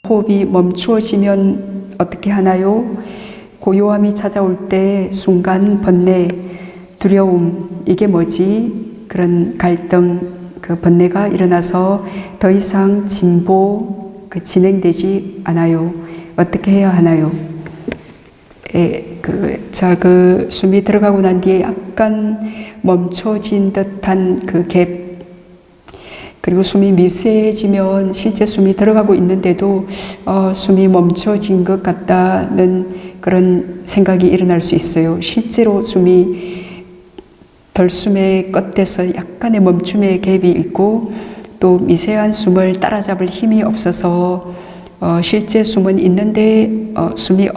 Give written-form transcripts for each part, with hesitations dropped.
호흡이 멈추어지면 어떻게 하나요? 고요함이 찾아올 때 순간 번뇌, 두려움, 이게 뭐지? 그런 갈등, 그 번뇌가 일어나서 더 이상 진보 진행되지 않아요. 어떻게 해야 하나요? 그 숨이 들어가고 난 뒤에 약간 멈춰진 듯한 그 갭, 그리고 숨이 미세해지면 실제 숨이 들어가고 있는데도 숨이 멈춰진 것 같다는 그런 생각이 일어날 수 있어요. 실제로 숨이 덜숨의 끝에서 약간의 멈춤의 갭이 있고, 또 미세한 숨을 따라잡을 힘이 없어서 실제 숨은 있는데 숨이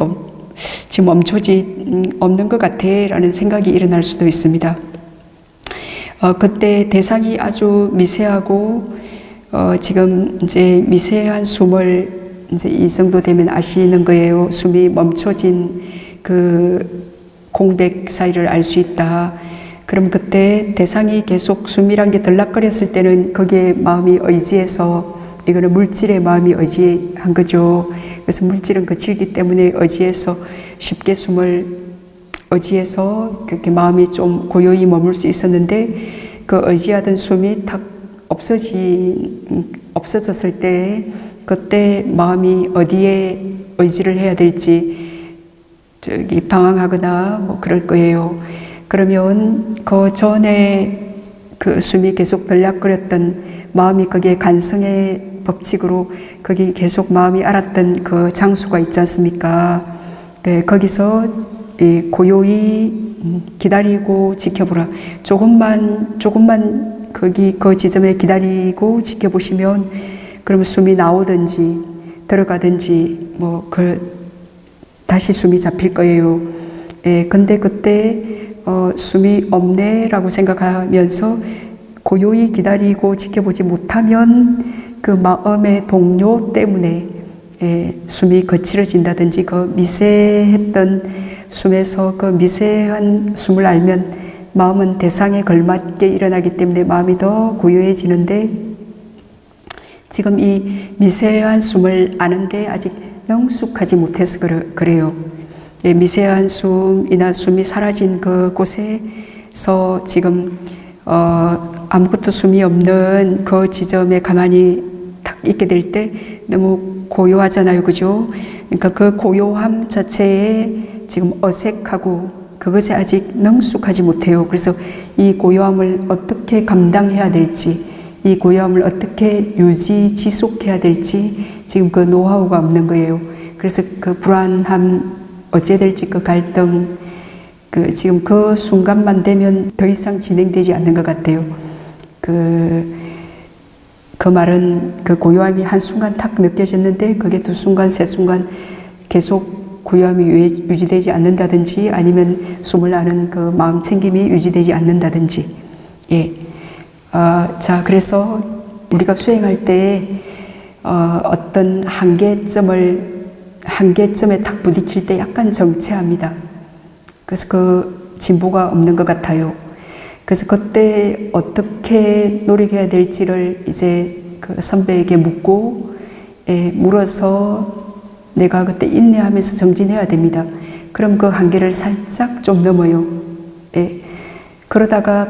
지금 멈춰지 없는 것 같아 라는 생각이 일어날 수도 있습니다. 그때 대상이 아주 미세하고 지금 이제 미세한 숨을 이제 이 정도 되면 아시는 거예요. 숨이 멈춰진 그 공백 사이를 알 수 있다. 그럼 그때 대상이 계속 숨이란 게 들락거렸을 때는 거기에 마음이 의지해서, 이거는 물질의 마음이 의지한 거죠. 그래서 물질은 거칠기 때문에 의지해서 쉽게 숨을 의지해서 그렇게 마음이 좀 고요히 머물 수 있었는데, 그 의지하던 숨이 탁 없어졌을 때 그때 마음이 어디에 의지를 해야 될지 방황하거나 뭐 그럴 거예요. 그러면 그 전에 그 숨이 계속 들락거렸던 마음이 거기에 간성의 법칙으로 거기 계속 마음이 알았던 그 장수가 있지 않습니까? 네, 거기서 고요히 기다리고 지켜보라. 조금만 거기 그 지점에 기다리고 지켜보시면, 그러면 숨이 나오든지 들어가든지 다시 숨이 잡힐 거예요. 근데 그때 숨이 없네라고 생각하면서 고요히 기다리고 지켜보지 못하면 그 마음의 동요 때문에 숨이 거칠어진다든지, 그 미세했던 숨에서 그 미세한 숨을 알면 마음은 대상에 걸맞게 일어나기 때문에 마음이 더 고요해지는데, 지금 이 미세한 숨을 아는데 아직 능숙하지 못해서 그래요. 미세한 숨이나 숨이 사라진 그 곳에서 지금 아무것도 숨이 없는 그 지점에 가만히 딱 있게 될 때 너무 고요하잖아요, 그죠? 그러니까 그 고요함 자체에 지금 어색하고 그것에 아직 능숙하지 못해요. 그래서 이 고요함을 어떻게 감당해야 될지, 이 고요함을 어떻게 지속해야 될지 지금 그 노하우가 없는 거예요. 그래서 그 불안함, 어찌해야 될지 그 갈등, 지금 그 순간만 되면 더 이상 진행되지 않는 것 같아요. 그 말은 그 고요함이 한순간 탁 느껴졌는데 그게 2순간, 3순간 계속 고요함이 유지되지 않는다든지, 아니면 숨을 아는 그 마음 챙김이 유지되지 않는다든지. 자, 그래서 우리가 수행할 때 어떤 한계점에 탁 부딪힐 때 약간 정체합니다. 그래서 그 진보가 없는 것 같아요. 그래서 그때 어떻게 노력해야 될지를 이제 그 선배에게 물어서 내가 그때 인내하면서 정진해야 됩니다. 그럼 그 한계를 살짝 좀 넘어요. 그러다가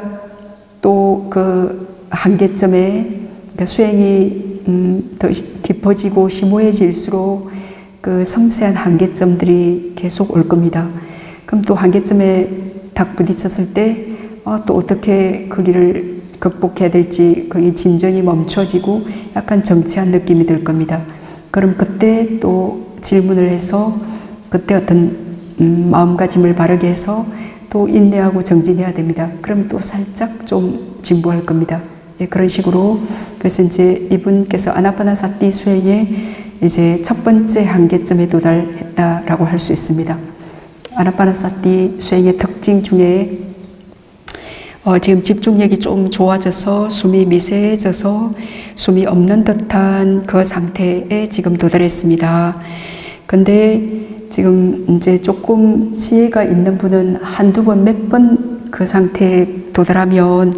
또 그 한계점에, 그러니까 수행이 더 깊어지고 심오해질수록 그 섬세한 한계점들이 계속 올 겁니다. 그럼 또 한계점에 딱 부딪혔을 때 또 어떻게 거기를 극복해야 될지, 거기 진전이 멈춰지고 약간 정체한 느낌이 들 겁니다. 그럼 그때 또 질문을 해서 그때 어떤 마음가짐을 바르게 해서 또 인내하고 정진해야 됩니다. 그럼 또 살짝 좀 진보할 겁니다. 그런 식으로. 그래서 이제 이분께서 아나파나사티 수행의 이제 첫 번째 한계점에 도달했다라고 할 수 있습니다. 아나파나사티 수행의 특징 중에 지금 집중력이 좀 좋아져서 숨이 미세해져서 숨이 없는 듯한 그 상태에 지금 도달했습니다. 근데 지금 이제 조금 지혜가 있는 분은 한두 번, 몇 번 그 상태에 도달하면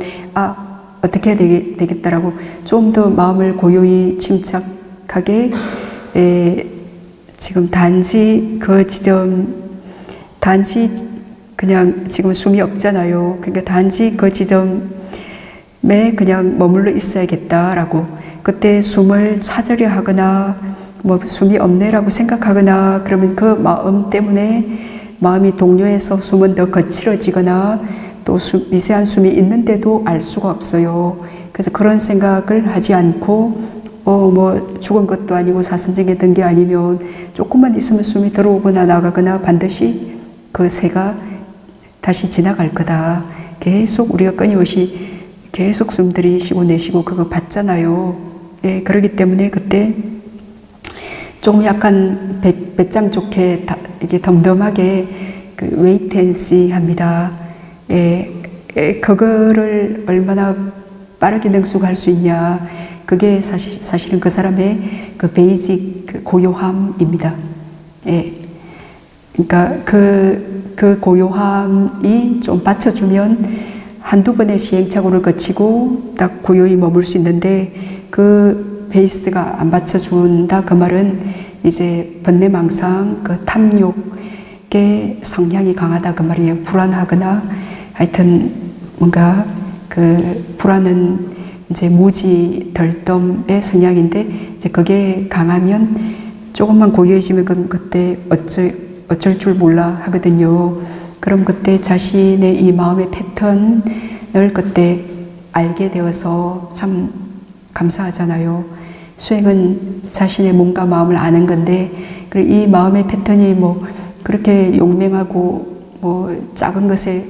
어떻게 해야 되겠다라고 좀 더 마음을 고요히 침착하게 지금 단지 그 지점, 단지 그냥 지금 숨이 없잖아요. 그러니까 단지 그 지점에 그냥 머물러 있어야겠다라고, 그때 숨을 찾으려 하거나 뭐 숨이 없네라고 생각하거나 그러면 그 마음 때문에 마음이 동요해서 숨은 더 거칠어지거나 또 미세한 숨이 있는데도 알 수가 없어요. 그래서 그런 생각을 하지 않고 뭐 죽은 것도 아니고 사선정에 든 게 아니면 조금만 있으면 숨이 들어오거나 나가거나 반드시 그 새가 다시 지나갈 거다. 계속 우리가 끊임없이 계속 숨 들이쉬고 내쉬고 그거 봤잖아요. 예, 그렇기 때문에 그때 조금 약간 배짱 좋게 이게 덤덤하게 그 웨이트앤시 합니다. 그거를 얼마나 빠르게 능숙할 수 있냐. 그게 사실은 그 사람의 그 베이직 그 고요함입니다. 그러니까 그 고요함이 좀 받쳐주면 한두 번의 시행착오를 거치고 딱 고요히 머물 수 있는데, 그 베이스가 안 받쳐준다 그 말은 이제 번뇌망상, 그 탐욕의 성향이 강하다 그 말이에요. 불안하거나 하여튼 뭔가 그 불안은 이제 무지 덜덤의 성향인데, 이제 그게 강하면 조금만 고요해지면 그때 어쩔 줄 몰라 하거든요. 그럼 그때 자신의 이 마음의 패턴을 그때 알게 되어서 참 감사하잖아요. 수행은 자신의 몸과 마음을 아는 건데, 그리고 이 마음의 패턴이 뭐 그렇게 용맹하고 뭐 작은 것에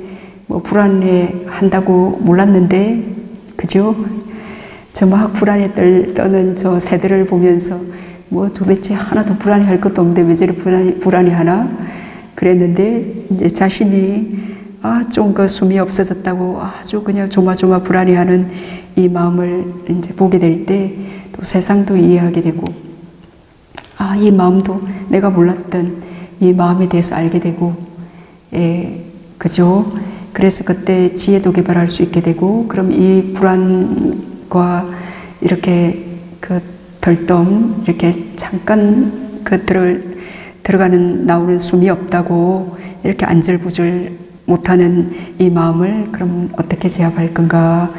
뭐 불안해 한다고 몰랐는데, 그죠? 저 막 불안에 떠는 저 새들을 보면서 뭐 도대체 하나도 불안해 할 것도 없는데 왜 저리 불안해 하나? 그랬는데 이제 자신이 좀 그 숨이 없어졌다고 아주 그냥 조마조마 불안해 하는 이 마음을 이제 보게 될 때 또 세상도 이해하게 되고, 이 마음도 내가 몰랐던 이 마음에 대해서 알게 되고, 그죠? 그래서 그때 지혜도 개발할 수 있게 되고, 그럼 이 불안과 이렇게 그 덜덤, 이렇게 잠깐 들어가는 나오는 숨이 없다고 이렇게 안절부절 못하는 이 마음을 그럼 어떻게 제압할 건가?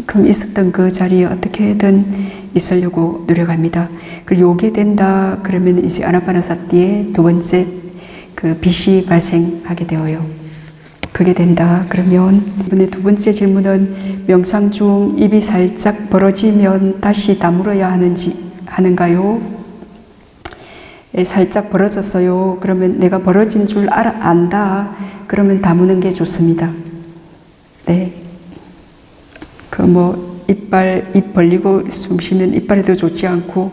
그럼 있었던 그 자리에 어떻게든 있으려고 노력합니다. 그리고 요게 된다 그러면 이제 아나파나사티의 두 번째 그 빛이 발생하게 되어요. 그게 된다 그러면 이번에 두 번째 질문은 명상 중 입이 살짝 벌어지면 다시 다물어야 하는가요? 살짝 벌어졌어요. 그러면 내가 벌어진 줄 안다. 그러면 다무는 게 좋습니다. 네. 입 벌리고 숨 쉬면 이빨에도 좋지 않고,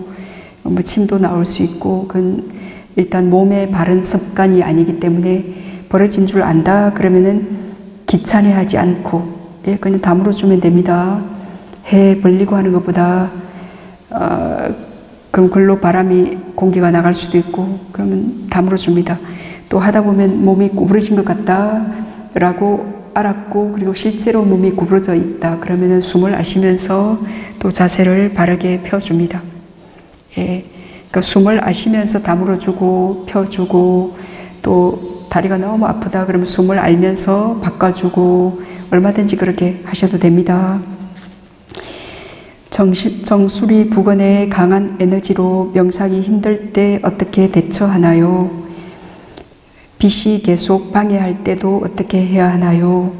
뭐 침도 나올 수 있고, 그건 일단 몸의 바른 습관이 아니기 때문에 벌어진 줄 안다. 그러면은 귀찮아 하지 않고, 그냥 다물어주면 됩니다. 해 벌리고 하는 것보다, 그럼 글로 공기가 나갈 수도 있고, 그러면 다물어줍니다. 또 하다 보면 몸이 구부러진 것 같다라고 알았고, 그리고 실제로 몸이 구부러져 있다. 그러면은 숨을 아쉬면서 또 자세를 바르게 펴줍니다. 그러니까 숨을 아쉬면서 다물어주고, 펴주고, 또 다리가 너무 아프다. 그러면 숨을 알면서 바꿔주고, 얼마든지 그렇게 하셔도 됩니다. 정수리 부근의 강한 에너지로 명상이 힘들 때 어떻게 대처하나요? 빛이 계속 방해할 때도 어떻게 해야 하나요?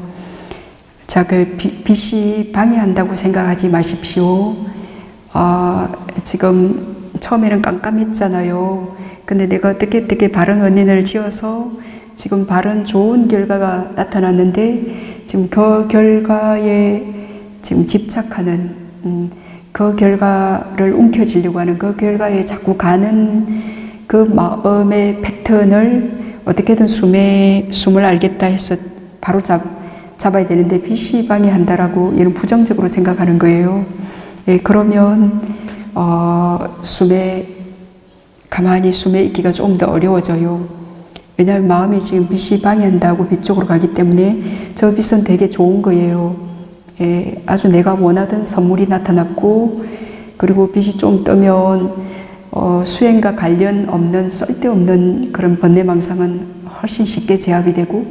자, 빛이 방해한다고 생각하지 마십시오. 지금 처음에는 깜깜했잖아요. 근데 내가 어떻게 바른 원인을 지어서 지금 바른 좋은 결과가 나타났는데, 지금 그 결과에 지금 집착하는, 그 결과를 움켜쥐려고 하는, 그 결과에 자꾸 가는 그 마음의 패턴을 어떻게든 숨을 알겠다 해서 바로 잡아야 되는데, 빛이 방해한다라고 이런 부정적으로 생각하는 거예요. 그러면 가만히 숨에 있기가 좀 더 어려워져요. 왜냐하면 마음이 지금 빛이 방해한다고 빛 쪽으로 가기 때문에 저 빛은 되게 좋은 거예요. 아주 내가 원하던 선물이 나타났고, 그리고 빛이 좀 뜨면 수행과 관련 없는 쓸데없는 그런 번뇌망상은 훨씬 쉽게 제압이 되고,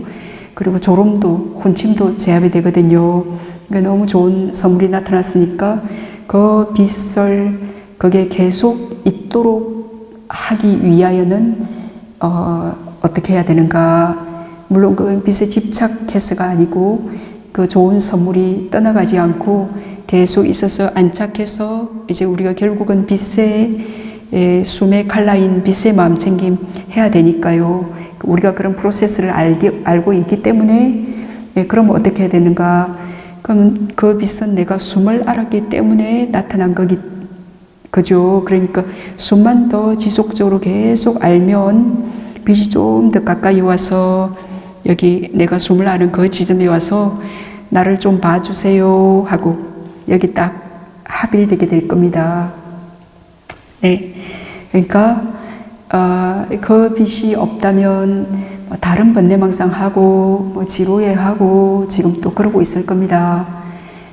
그리고 졸음도 혼침도 제압이 되거든요. 그러니까 너무 좋은 선물이 나타났으니까 그 빛을 그게 계속 있도록 하기 위하여는 어떻게 해야 되는가. 물론 그 빛에 집착해서가 아니고 그 좋은 선물이 떠나가지 않고 계속 있어서 안착해서 이제 우리가 결국은 빛의 숨의 칼라인 빛의 마음챙김 해야 되니까요. 우리가 그런 프로세스를 알고 있기 때문에 그럼 어떻게 해야 되는가. 그럼 그 빛은 내가 숨을 알았기 때문에 나타난 그죠. 그러니까 숨만 더 지속적으로 계속 알면 빛이 좀 더 가까이 와서 여기 내가 숨을 아는 그 지점에 와서 나를 좀 봐주세요 하고 여기 딱 합일되게 될 겁니다. 네, 그러니까 그 빛이 없다면 다른 번뇌망상하고 지루해하고 지금 또 그러고 있을 겁니다.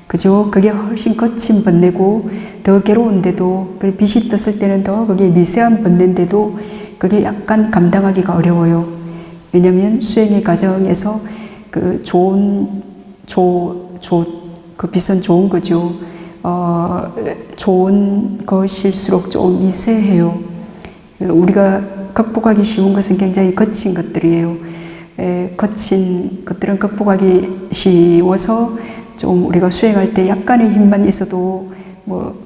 그죠? 그게 훨씬 거친 번뇌고 더 괴로운데도, 빛이 떴을 때는 더 그게 미세한 번뇌인데도 그게 약간 감당하기가 어려워요. 왜냐하면 수행의 과정에서 그 그 빛은 좋은 거죠. 좋은 것일수록 좀 미세해요. 우리가 극복하기 쉬운 것은 굉장히 거친 것들이에요. 거친 것들은 극복하기 쉬워서 좀 우리가 수행할 때 약간의 힘만 있어도 뭐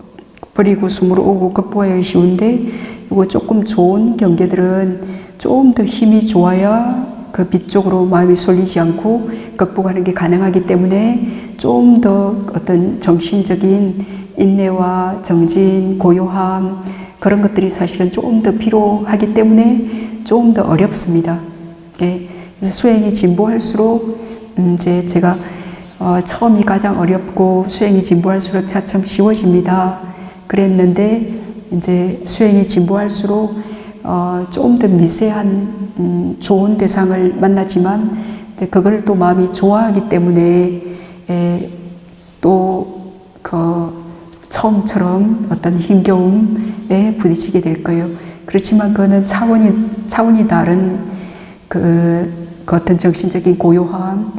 버리고 숨으로 오고 극복하기 쉬운데, 이거 조금 좋은 경계들은 좀 더 힘이 좋아야 그 빛 쪽으로 마음이 쏠리지 않고 극복하는 게 가능하기 때문에 좀 더 어떤 정신적인 인내와 정진, 고요함 그런 것들이 사실은 좀 더 필요하기 때문에 좀 더 어렵습니다. 예. 그래서 수행이 진보할수록 이제 제가 처음이 가장 어렵고 수행이 진보할수록 차츰 쉬워집니다. 그랬는데 이제 수행이 진보할수록 좀 더 미세한 좋은 대상을 만나지만 그걸 또 마음이 좋아하기 때문에 또 그 처음처럼 어떤 힘겨움에 부딪히게 될 거예요. 그렇지만 그거는 차원이 다른 그 어떤 정신적인 고요함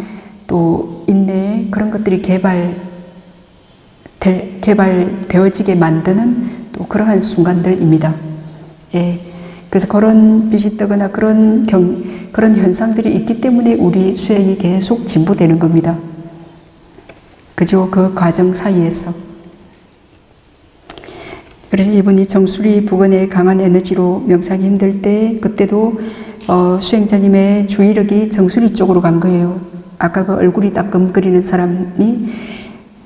또 인내 그런 것들이 개발되어지게 만드는 또 그러한 순간들입니다. 예. 그래서 그런 빛이 뜨거나 그런 현상들이 있기 때문에 우리 수행이 계속 진보되는 겁니다. 그죠? 그 과정 사이에서. 그래서 이분이 정수리 부근의 강한 에너지로 명상이 힘들 때 그때도 수행자님의 주의력이 정수리 쪽으로 간 거예요. 아까 그 얼굴이 따끔거리는 사람이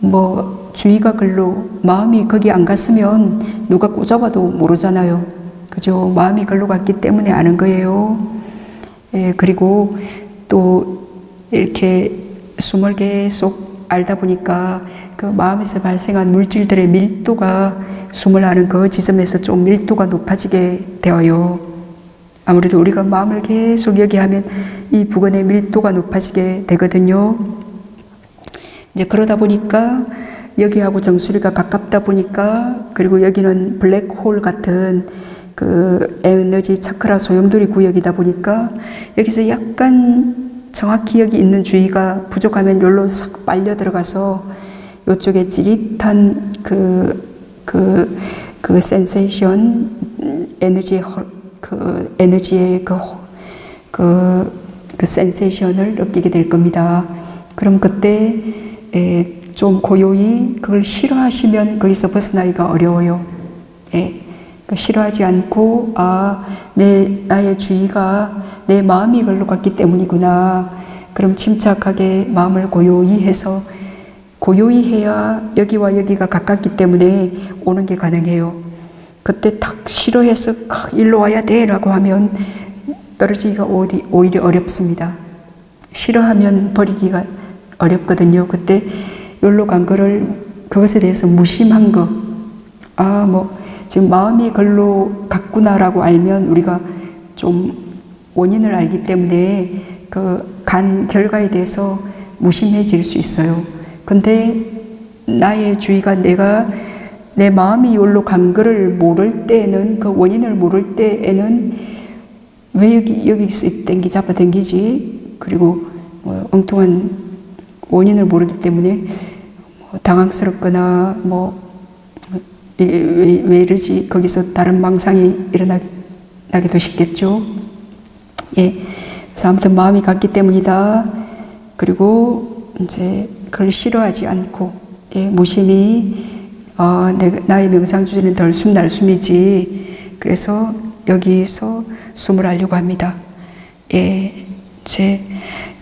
뭐 주의가 글로 마음이 거기 안 갔으면 누가 꼬잡아도 모르잖아요. 그죠? 마음이 글로 갔기 때문에 아는 거예요. 예, 그리고 또 이렇게 숨을 계속 알다 보니까 그 마음에서 발생한 물질들의 밀도가 숨을 아는 그 지점에서 좀 밀도가 높아지게 되어요. 아무래도 우리가 마음을 계속 여기 하면 이 부근의 밀도가 높아지게 되거든요. 이제 그러다 보니까 여기하고 정수리가 가깝다 보니까, 그리고 여기는 블랙홀 같은 그 에너지 차크라 소용돌이 구역이다 보니까 여기서 약간 정확히 여기 있는 주의가 부족하면 여기로 싹 빨려 들어가서 이쪽에 찌릿한 그 센세이션 에너지의 그 센세이션을 느끼게 될 겁니다. 그럼 그때 좀 고요히 그걸 싫어하시면 거기서 벗어나기가 어려워요. 예. 싫어하지 않고 나의 주의가 내 마음이 걸로 갔기 때문이구나. 그럼 침착하게 마음을 고요히 해서, 고요히 해야 여기와 여기가 가깝기 때문에 오는 게 가능해요. 그때 탁 싫어해서 일로 와야 돼 라고 하면 떨어지기가 오히려 어렵습니다. 싫어하면 버리기가 어렵거든요. 그때 여기로 간 거를, 그것에 대해서 무심한 거, 지금 마음이 글로 갔구나라고 알면 우리가 좀 원인을 알기 때문에 그 간 결과에 대해서 무심해질 수 있어요. 근데 나의 주의가 내가 내 마음이 여기로 간 거를 모를 때에는, 그 원인을 모를 때에는 왜 여기서 땡기 잡아 당기지? 그리고 뭐 엉뚱한 원인을 모르기 때문에 뭐 당황스럽거나 왜 이러지? 거기서 다른 망상이 일어나기도 쉽겠죠. 예. 그래서 아무튼 마음이 갔기 때문이다. 그리고 이제 그걸 싫어하지 않고, 예, 무심히 나의 명상 주제는 덜숨 날숨이지. 그래서 여기서 숨을 알려고 합니다. 예,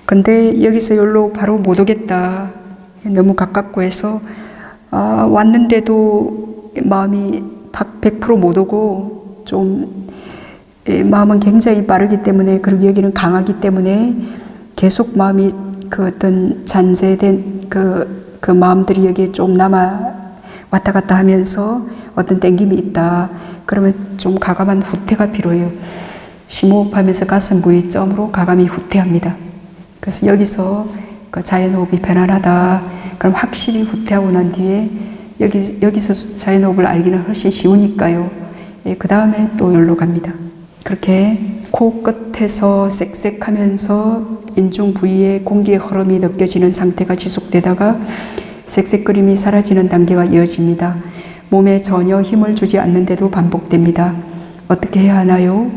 근데 여기서 여기로 바로 못 오겠다. 너무 가깝고 해서 왔는데도 마음이 100% 못 오고 좀 마음은 굉장히 빠르기 때문에, 그리고 여기는 강하기 때문에 계속 마음이 그 어떤 잔재된 그 마음들이 여기에 좀 남아 왔다 갔다 하면서 어떤 땡김이 있다. 그러면 좀 가감한 후퇴가 필요해요. 심호흡하면서 가슴 부위점으로 가감히 후퇴합니다. 그래서 여기서 그 자연호흡이 편안하다. 그럼 확실히 후퇴하고 난 뒤에 여기서 자연호흡을 알기는 훨씬 쉬우니까요. 예, 그 다음에 또 여기로 갑니다. 그렇게 코끝에서 쌕쌕하면서 인중 부위에 공기의 흐름이 느껴지는 상태가 지속되다가 쌕쌕거림이 사라지는 단계가 이어집니다. 몸에 전혀 힘을 주지 않는데도 반복됩니다. 어떻게 해야 하나요?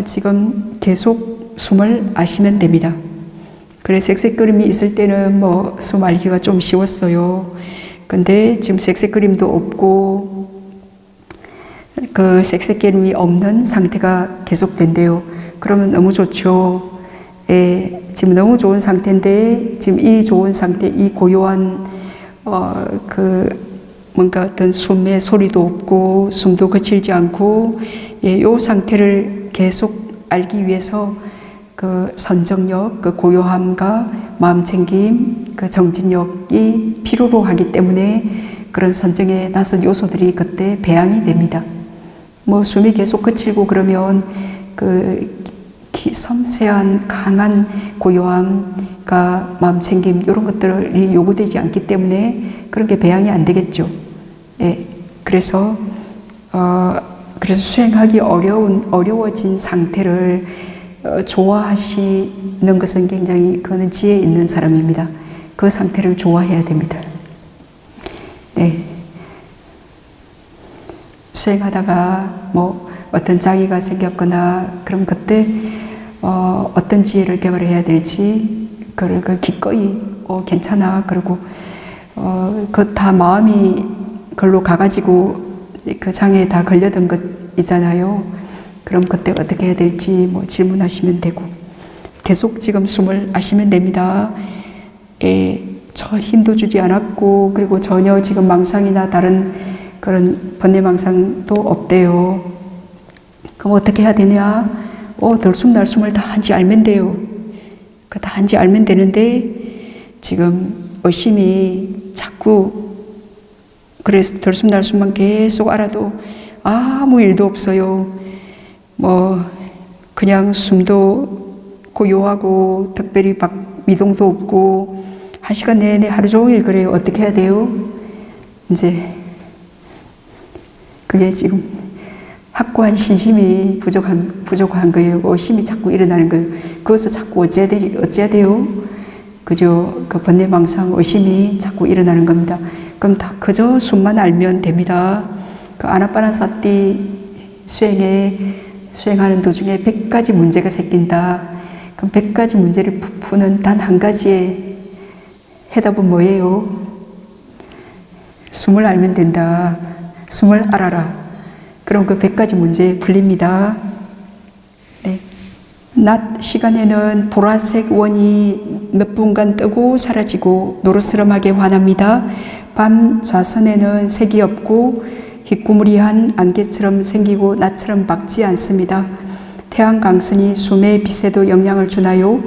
지금 계속 숨을 아시면 됩니다. 그래, 쌕쌕거림이 있을 때는 뭐 숨 알기가 좀 쉬웠어요. 근데 지금 쌕쌕거림도 없고 그 쌕쌕거림이 없는 상태가 계속된대요. 그러면 너무 좋죠. 예, 지금 너무 좋은 상태인데, 지금 이 좋은 상태, 이 고요한 뭔가 어떤 숨의 소리도 없고 숨도 거칠지 않고, 예, 요 상태를 계속 알기 위해서 그 선정력, 그 고요함과 마음챙김, 그 정진력이 필요로 하기 때문에 그런 선정에 나선 요소들이 그때 배양이 됩니다. 뭐 숨이 계속 거칠고 그러면 그 섬세한 강한 고요함과 마음챙김 이런 것들이 요구되지 않기 때문에 그런 게 배양이 안 되겠죠. 예, 그래서 수행하기 어려워진 상태를 좋아하시는 것은 굉장히 그거는 지혜 있는 사람입니다. 그 상태를 좋아해야 됩니다. 네. 수행하다가 뭐 어떤 장애가 생겼거나 그럼 그때 어떤 지혜를 개발해야 될지 그걸 기꺼이 괜찮아. 그리고 그 다 마음이 걸로 가가지고 그 장애에 다 걸려든 것이잖아요. 그럼 그때 어떻게 해야 될지 뭐 질문하시면 되고, 계속 지금 숨을 아시면 됩니다. 저 힘도 주지 않았고, 그리고 전혀 지금 망상이나 다른 그런 번뇌망상도 없대요. 그럼 어떻게 해야 되냐? 들숨날숨을 다 한지 알면 돼요. 다 한지 알면 되는데, 지금 의심이 자꾸, 그래서 들숨날숨만 계속 알아도 아무 일도 없어요. 뭐, 그냥 숨도 고요하고, 특별히 미동도 없고, 1시간 내내 하루 종일 그래요. 어떻게 해야 돼요? 이제, 그게 지금 확고한 신심이 부족한 거예요. 의심이 자꾸 일어나는 거예요. 그것을 자꾸 어찌해야 돼요? 그저 그 번뇌망상 의심이 자꾸 일어나는 겁니다. 그럼 다 그저 숨만 알면 됩니다. 그 아나파나사티 수행하는 도중에 100가지 문제가 생긴다. 그럼 100가지 문제를 푸는 단 한 가지의 해답은 뭐예요? 숨을 알면 된다. 숨을 알아라. 그럼 그 100가지 문제 풀립니다. 네. 낮 시간에는 보라색 원이 몇 분간 뜨고 사라지고 노릇스름하게 환합니다. 밤 좌선에는 색이 없고 희꾸무리한 안개처럼 생기고 낮처럼 밝지 않습니다. 태양 강선이 숨의 빛에도 영향을 주나요?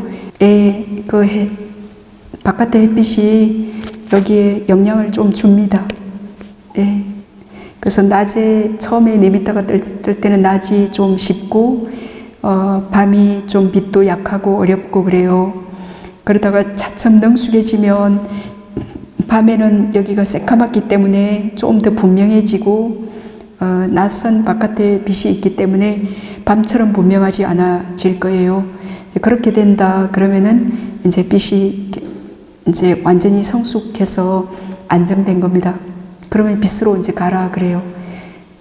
바깥의 햇빛이 여기에 영향을 좀 줍니다. 예. 그래서 낮에 처음에 내미다가 뜰 때는 낮이 좀 쉽고 밤이 좀 빛도 약하고 어렵고 그래요. 그러다가 차츰 능숙해지면 밤에는 여기가 새카맣기 때문에 좀 더 분명해지고 낯선 바깥에 빛이 있기 때문에 밤처럼 분명하지 않아질 거예요. 그렇게 된다 그러면은 이제 빛이 이제 완전히 성숙해서 안정된 겁니다. 그러면 빛으로 이제 가라 그래요.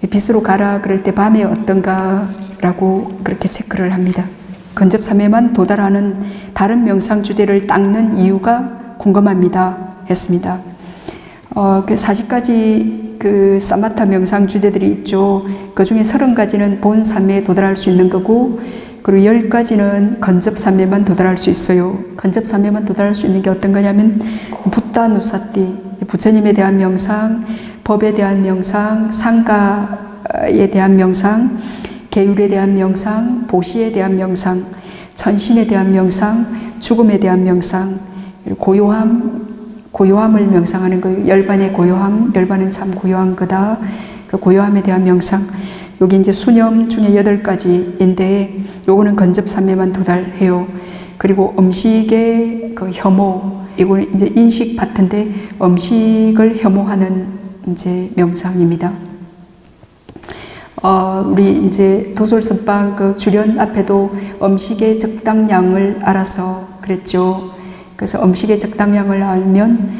빛으로 가라 그럴 때 밤에 어떤가라고 그렇게 체크를 합니다. 건접삼에만 도달하는 다른 명상 주제를 닦는 이유가 궁금합니다 했습니다. 그 40가지 그 사마타 명상 주제들이 있죠. 그 중에 30가지는 본 삼매에 도달할 수 있는 거고, 그리고 10가지는 건접 삼매만 도달할 수 있어요. 건접 삼매만 도달할 수 있는 게 어떤 거냐면 붓다 누사띠, 부처님에 대한 명상, 법에 대한 명상, 상가에 대한 명상, 계율에 대한 명상, 보시에 대한 명상, 천신에 대한 명상, 죽음에 대한 명상, 고요함을 명상하는 거예요. 열반의 고요함, 열반은 참 고요한 거다. 그 고요함에 대한 명상. 여기 이제 수념 중에 8가지인데 요거는 건접삼매만 도달해요. 그리고 음식의 그 혐오, 이거는 이제 인식 파트인데 음식을 혐오하는 이제 명상입니다. 우리 이제 도솔선방 그 주련 앞에도 음식의 적당량을 알아서 그랬죠. 그래서 음식의 적당량을 알면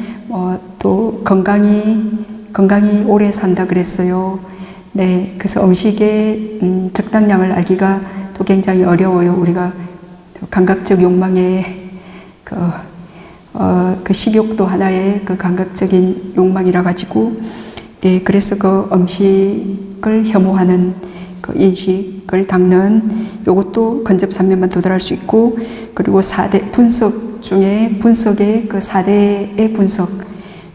또 건강이 오래 산다 그랬어요. 네, 그래서 음식의 적당량을 알기가 또 굉장히 어려워요. 우리가 감각적 욕망의 그 식욕도 하나의 그 감각적인 욕망이라 가지고, 예, 그래서 그 음식을 혐오하는 그 인식을 닦는 요것도 건접삼매만 도달할 수 있고, 그리고 4대 분석 중에 분석의 그 4대의 분석,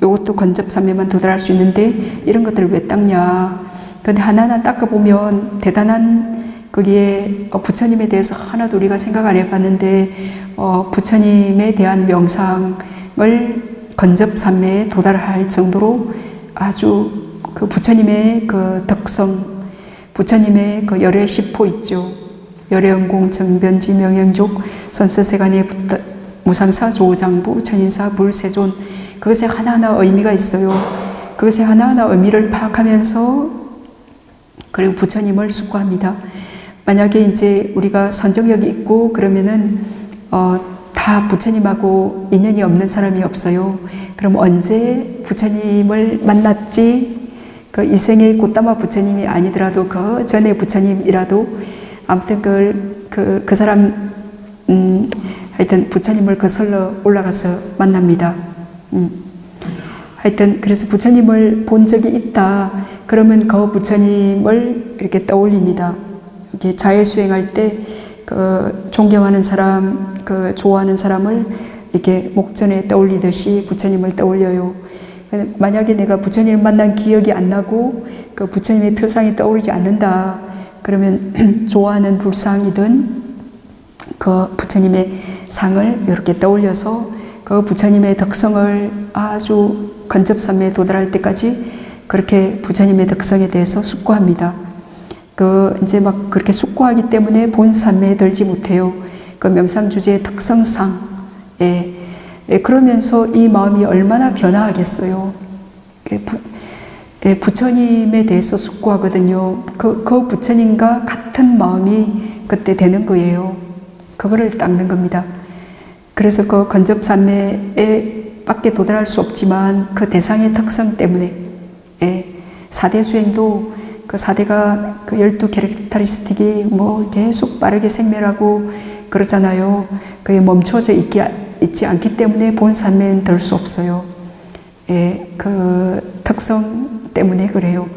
요것도 건접삼매만 도달할 수 있는데 이런 것들을 왜 닦냐. 근데 하나하나 닦아보면 대단한 거기에 부처님에 대해서 하나도 우리가 생각 안 해봤는데 부처님에 대한 명상을 건접삼매에 도달할 정도로 아주 그 부처님의 그 덕성, 부처님의 그 열애 시포 있죠. 열애연공 정변지 명행족 선서세간의 무상사 조장부 천인사 불세존, 그것에 하나하나 의미가 있어요. 그것에 하나하나 의미를 파악하면서 그리고 부처님을 숙고합니다. 만약에 이제 우리가 선정력이 있고 그러면은 다 부처님하고 인연이 없는 사람이 없어요. 그럼 언제 부처님을 만났지? 그 이생의 꽃다마 부처님이 아니더라도 그 전에 부처님이라도 아무튼 그 사람 하여튼 부처님을 거슬러 올라가서 만납니다. 하여튼 그래서 부처님을 본 적이 있다. 그러면 그 부처님을 이렇게 떠올립니다. 이렇게 자해 수행할 때 그 존경하는 사람, 그 좋아하는 사람을 이렇게 목전에 떠올리듯이 부처님을 떠올려요. 만약에 내가 부처님을 만난 기억이 안 나고 그 부처님의 표상이 떠오르지 않는다. 그러면 좋아하는 불상이든 그 부처님의 상을 이렇게 떠올려서 그 부처님의 덕성을 아주 건접삼매에 도달할 때까지 그렇게 부처님의 덕성에 대해서 숙고합니다. 이제 막 그렇게 숙고하기 때문에 본 삼매에 들지 못해요. 그 명상 주제의 특성상. 예. 예, 그러면서 이 마음이 얼마나 변화하겠어요. 부처님에 대해서 숙고하거든요. 그 부처님과 같은 마음이 그때 되는 거예요. 그거를 닦는 겁니다. 그래서 그 건접삼매에 밖에 도달할 수 없지만 그 대상의 특성 때문에, 예, 4대 수행도 그 4대가 그 12 캐릭터리스틱이 뭐 계속 빠르게 생멸하고 그러잖아요. 그게 멈춰져 있지 않기 때문에 본 삼매는 들 수 없어요. 예, 그 특성 때문에 그래요.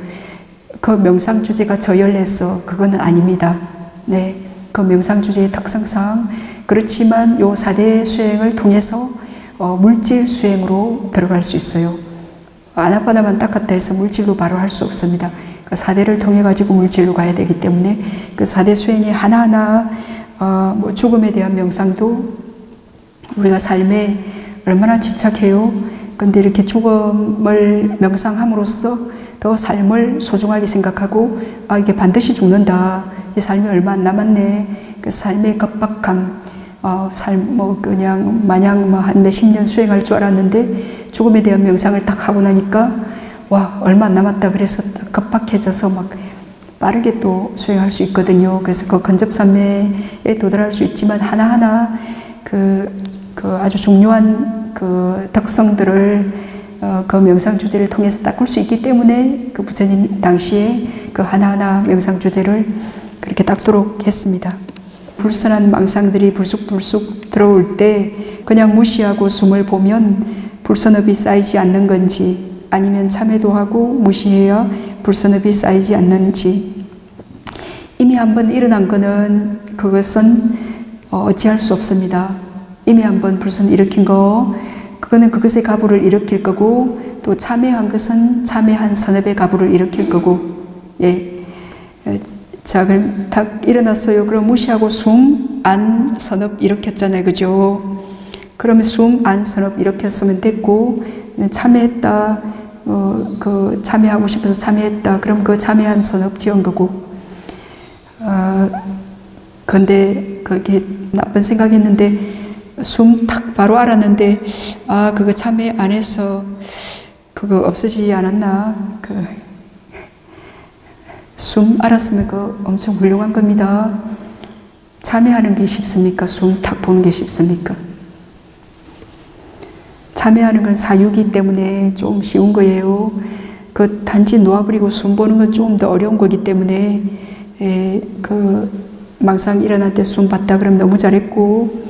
그 명상 주제가 저열해서 그거는 아닙니다. 네, 그 명상 주제의 특성상 그렇지만 요 4대 수행을 통해서 물질 수행으로 들어갈 수 있어요. 아나빠나만 닦았다 해서 물질로 바로 할 수 없습니다. 그 4대를 통해 가지고 물질로 가야 되기 때문에 그 4대 수행이 하나하나 뭐 죽음에 대한 명상도 우리가 삶에 얼마나 집착해요. 근데 이렇게 죽음을 명상함으로써 더 삶을 소중하게 생각하고 이게 반드시 죽는다. 이 삶이 얼마 안 남았네. 그 삶의 급박함, 그냥 마냥 한 몇십 년 수행할 줄 알았는데 죽음에 대한 명상을 딱 하고 나니까 와, 얼마 안 남았다 그래서 급박해져서 막 빠르게 또 수행할 수 있거든요. 그래서 그 근접삼매에 도달할 수 있지만 하나하나 그 아주 중요한 그 특성들을 그 명상 주제를 통해서 닦을 수 있기 때문에 그 부처님 당시에 그 하나하나 명상 주제를 그렇게 닦도록 했습니다. 불선한 망상들이 불쑥불쑥 들어올 때 그냥 무시하고 숨을 보면 불선업이 쌓이지 않는 건지 아니면 참회도 하고 무시해야 불선업이 쌓이지 않는지 이미 한번 일어난 거는 그것은 어찌할 수 없습니다. 이미 한번 불선 일으킨 거 그거는 그것의 가부를 일으킬 거고 또 참회한 것은 참회한 선업의 가부를 일으킬 거고 예. 자, 그럼 딱 일어났어요. 그럼 무시하고 숨, 안, 선업 일으켰잖아요. 그죠? 그러면 숨, 안, 선업 일으켰으면 됐고 참회했다. 그 참회하고 싶어서 참회했다. 그럼 그 참회한 선업 지은 거고 근데 그게 나쁜 생각했는데 숨 탁 바로 알았는데 그거 참회 안 해서 그거 없어지지 않았나 숨 알았으면 그거 엄청 훌륭한 겁니다. 참회하는 게 쉽습니까? 숨 탁 보는 게 쉽습니까? 참회하는 건 사유기 때문에 좀 쉬운 거예요. 그 단지 놓아버리고 숨 보는 건 좀 더 어려운 거기 때문에 그 망상 일어날 때 숨 봤다 그러면 너무 잘했고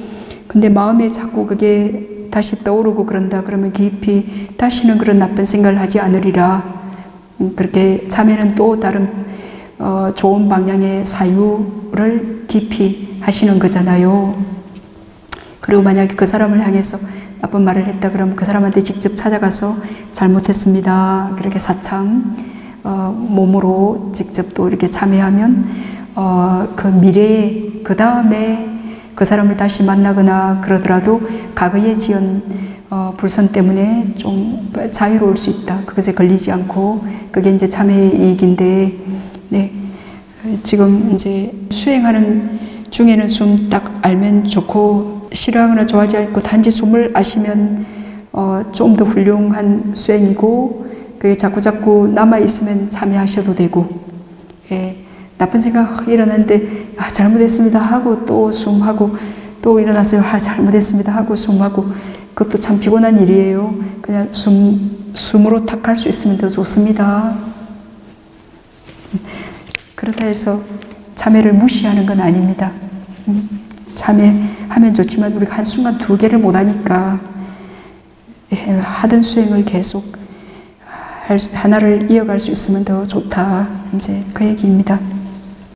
근데 마음에 자꾸 그게 다시 떠오르고 그런다 그러면 깊이 다시는 그런 나쁜 생각을 하지 않으리라 그렇게 참회는 또 다른 좋은 방향의 사유를 깊이 하시는 거잖아요. 그리고 만약에 그 사람을 향해서 나쁜 말을 했다 그러면 그 사람한테 직접 찾아가서 잘못했습니다. 그렇게 사참 몸으로 직접 또 이렇게 참회하면 그 미래에 그 다음에 그 사람을 다시 만나거나 그러더라도 과거에 지은 불선 때문에 좀 자유로울 수 있다. 그것에 걸리지 않고 그게 이제 참회의 이익인데 네. 지금 이제 수행하는 중에는 숨 딱 알면 좋고 싫어하거나 좋아하지 않고 단지 숨을 아시면 좀 더 훌륭한 수행이고 그게 자꾸자꾸 남아있으면 참회하셔도 되고 예, 나쁜 생각 일어났는데 잘못했습니다 하고 또 숨하고 또 일어났어요. 잘못했습니다 하고 숨하고 그것도 참 피곤한 일이에요. 그냥 숨으로 탁 할 수 있으면 더 좋습니다. 그렇다 해서 참회를 무시하는 건 아닙니다. 참회하면 좋지만 우리가 한순간 두 개를 못하니까 하던 수행을 계속 하나를 이어갈 수 있으면 더 좋다. 이제 그 얘기입니다.